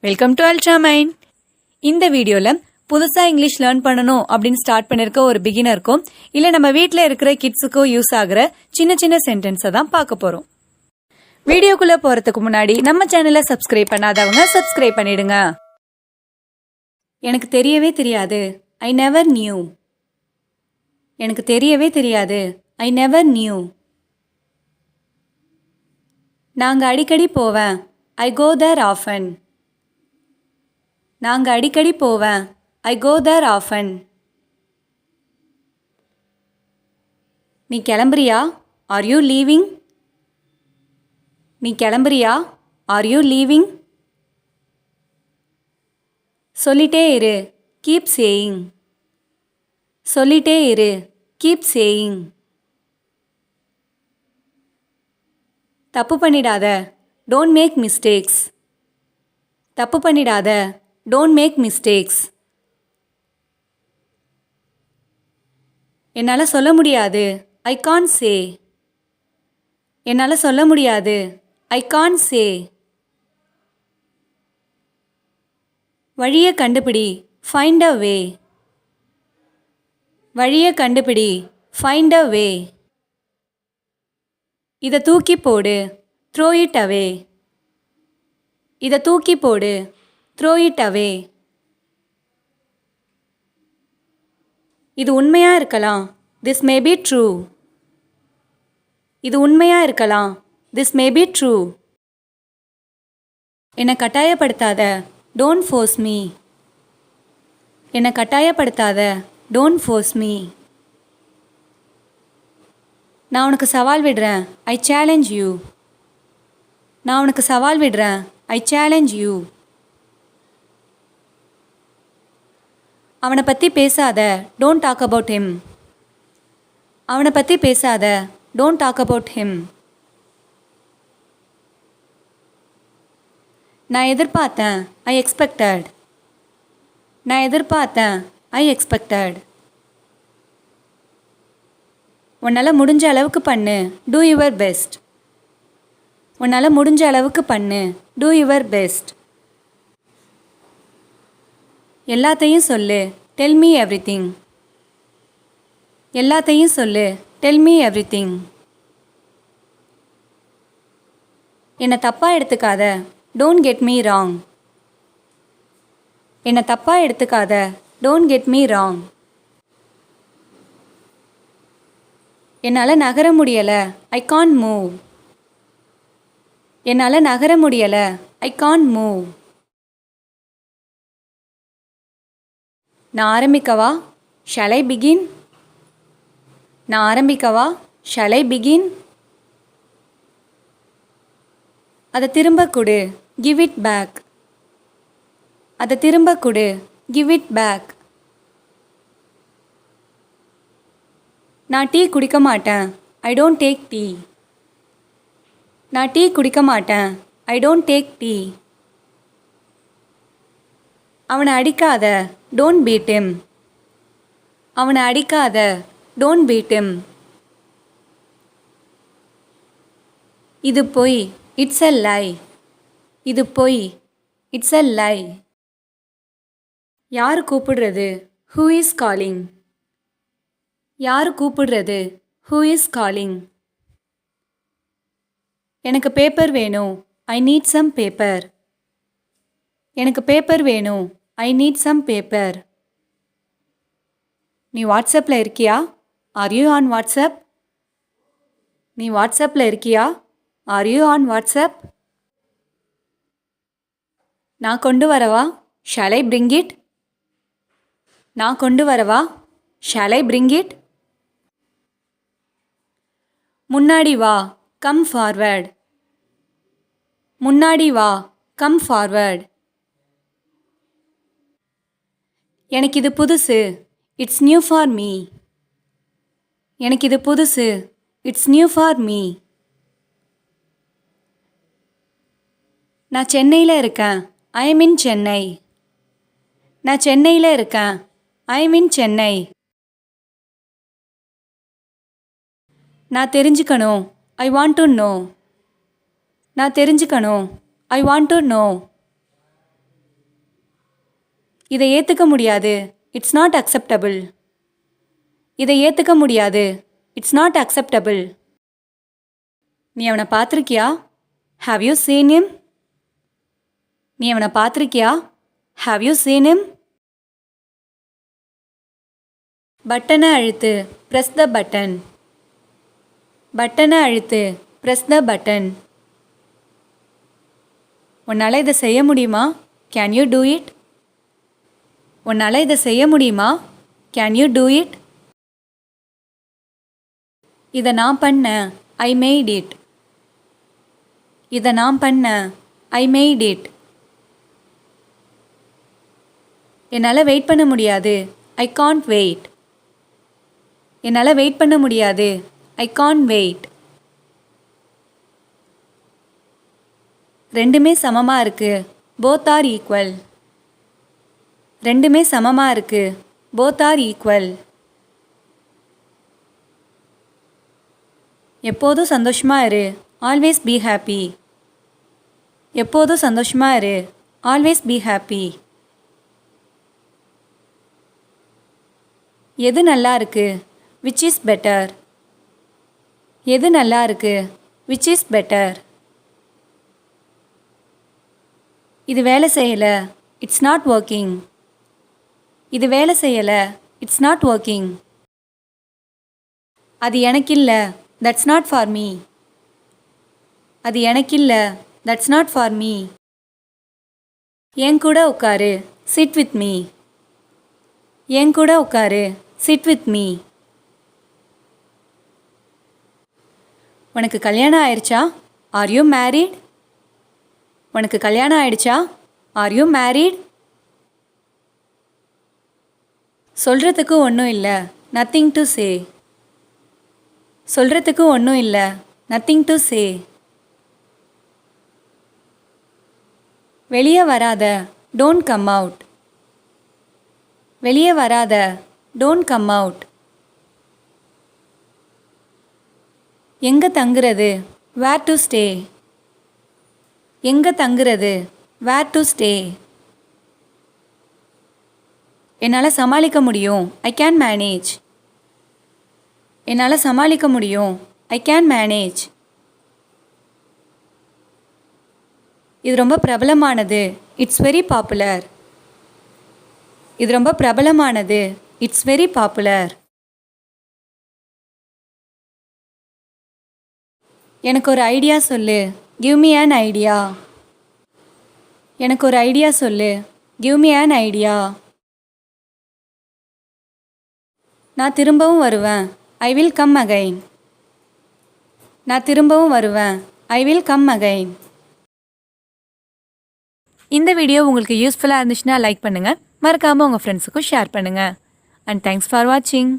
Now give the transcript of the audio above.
Welcome to Ultramind. இந்த வீடியோல புதுசா இங்கிலீஷ் லேர்ன் பண்ணணும் அப்படின்னு ஸ்டார்ட் பண்ணிருக்க ஒரு பிகினருக்கும் இல்ல நம்ம வீட்ல இருக்கிற கிட்ஸுக்கும் யூஸ் ஆகுற சின்ன சின்ன சென்டென்ஸை தான் பார்க்க போறோம். வீடியோக்குள்ள போறதுக்கு முன்னாடி நம்ம சேனலை சப்ஸ்கிரைப் பண்ணாதவங்க சப்ஸ்கிரைப் பண்ணிடுங்க. எனக்கு தெரியவே தெரியாது. I never new. எனக்கு தெரியவே தெரியாது. I never new. நாங்க அடிக்கடி போவேன். ஐ கோ தேர் ஆஃபன். நாங்க அடிக்கடி போவேன். ஐ கோ தேர் ஆஃபன். நீ கிளம்புறியா? Are you leaving? நீ கிளம்புறியா? Are you leaving? சொல்லிட்டே இரு. Keep saying. சொல்லிட்டே இரு. Keep saying. தப்பு பண்ணிடாத. Don't make mistakes. தப்பு பண்ணிடாத. Don't make mistakes. என்னால் சொல்ல முடியாது. I can't say. என்னால் சொல்ல முடியாது. I can't say. வழியை கண்டுபிடி. Find a way. வழியை கண்டுபிடி. Find a way. இதை தூக்கி போடு. Throw it away. இதை தூக்கி போடு. Throw it away. இது உண்மையா இருக்கலாம். This may be true. இது உண்மையா இருக்கலாம். This may be true. என்னை கட்டாயப்படுத்தாத. Don't force me. என்னை கட்டாயப்படுத்தாத. Don't force me. நான் உனக்கு சவால் விடுறேன். I challenge you. நான் உனக்கு சவால் விடுறேன். I challenge you. அவனை பற்றி பேசாத. Don't talk about him. அவனை பற்றி பேசாத. Don't talk about him. நான் எதிர்பார்த்தேன். I expected. நான் எதிர்பார்த்தேன். I expected. உன்னால் முடிஞ்ச அளவுக்கு பண்ணு. Do your best. உன்னால் முடிஞ்ச அளவுக்கு பண்ணு. Do your best. எல்லாத்தையும் சொல்லு. Tell me everything. எல்லாத்தையும் சொல்லு. Tell me everything. என்னை தப்பாக எடுத்துக்காத. Don't get me wrong. என்னை தப்பாக எடுத்துக்காத. Don't get me wrong. என்னால் நகர முடியலை. I can't move. என்னால் நகர முடியலை. I can't move. நான் ஆரம்பிக்கவா? Shall I begin? நான் ஆரம்பிக்கவா? Shall I begin? அதை திரும்ப கொடு. Give it back. அதை திரும்ப கொடு. Give it back. நான் டீ குடிக்க மாட்டேன். I don't take tea. நான் டீ குடிக்க மாட்டேன். I don't take tea. அவனை அடிக்காத. Don't beat him. அவனை அடிக்காத. Don't beat him. இது பொய். It's a lie. இது பொய். It's a lie. யார் கூப்பிடுறது? Who is calling? யார் கூப்பிடுறது? Who is calling? எனக்கு பேப்பர் வேணும். I need some paper. எனக்கு பேப்பர் வேணும். I need some paper. நீ வாட்ஸ்அப்பில் இருக்கியா? Are you on WhatsApp? நீ வாட்ஸ்அப்பில் இருக்கியா? Are you on WhatsApp? நான் கொண்டு வரவா? Shall I bring it? நான் கொண்டு வரவா? Shall I bring it? முன்னாடி வா. Come forward. முன்னாடி வா. Come forward. எனக்கு இது புதுசு. It's new for me. எனக்கு இது புதுசு. It's new for me. நான் சென்னையில் இருக்கேன். I am in Chennai. நான் சென்னையில் இருக்கேன். I am in Chennai. நான் தெரிஞ்சுக்கணும். I want to know. நான் தெரிஞ்சுக்கணும். I want to know. இதை ஏத்துக்க முடியாது. It's not acceptable. இதை ஏத்துக்க முடியாது. It's not acceptable. நீ அவனை பார்த்திருக்கியா? Have you seen him? நீ அவனை பார்த்திருக்கியா? Have you seen him? பட்டனை அழுத்து. press the button. பட்டனை அழுத்து. press the button. உன்னால் இதை செய்ய முடியுமா? Can you do it? உன்னால் இதை செய்ய முடியுமா? Can you do it? இதை நான் பண்ணேன். I made it. இதை நான் பண்ணேன். I made it. என்னால் வெயிட் பண்ண முடியாது. I can't wait. என்னால் வெயிட் பண்ண முடியாது. I can't wait. ரெண்டுமே சமமாக இருக்கு. Both are equal. ரெண்டுமே சமமாக இருக்கு. Both are equal. எப்போதும் சந்தோஷமா இரு. Always be happy. எப்போதும் சந்தோஷமா இரு. Always be happy. எது நல்லா இருக்கு? Which is better? எது நல்லா இருக்கு? Which is better? இது வேலை செய்யல. It's not working. இது வேலை செய்யல. It's not working. அது எனக்கு இல்ல. That's not for me. அது எனக்கு இல்ல. That's not for me. என் கூட உட்காரு. Sit with me. என் கூட உட்காரு. Sit with me. உனக்கு கல்யாணம் ஆயிடுச்சா? Are you married? உனக்கு கல்யாணம் ஆயிடுச்சா? Are you married? சொல்கிறதுக்கு ஒன்றும் இல்லை. Nothing to say. சொல்கிறதுக்கு ஒன்றும் இல்லை. Nothing to say. வெளியே வராத. Don't come out. வெளியே வராத. Don't come out. எங்கே தங்குறது? Where to stay. எங்கே தங்குறது? Where to stay. என்னால் சமாளிக்க முடியும். I can manage. என்னால் சமாளிக்க முடியும். I can manage. இது ரொம்ப பிரபலமானது. It's very popular. இது ரொம்ப பிரபலமானது. It's very popular. எனக்கு ஒரு ஐடியா சொல்லு. Give me an idea. எனக்கு ஒரு ஐடியா சொல்லு. Give me an idea. நான் திரும்பவும் வருவேன். I will come again. நான் திரும்பவும் வருவேன். I will come again. இந்த வீடியோ உங்களுக்கு யூஸ்ஃபுல்லாக இருந்துச்சுன்னா லைக் பண்ணுங்கள். மறக்காமல் உங்கள் ஃப்ரெண்ட்ஸுக்கும் ஷேர் பண்ணுங்கள். அண்ட் தேங்க்ஸ் ஃபார் வாட்சிங்.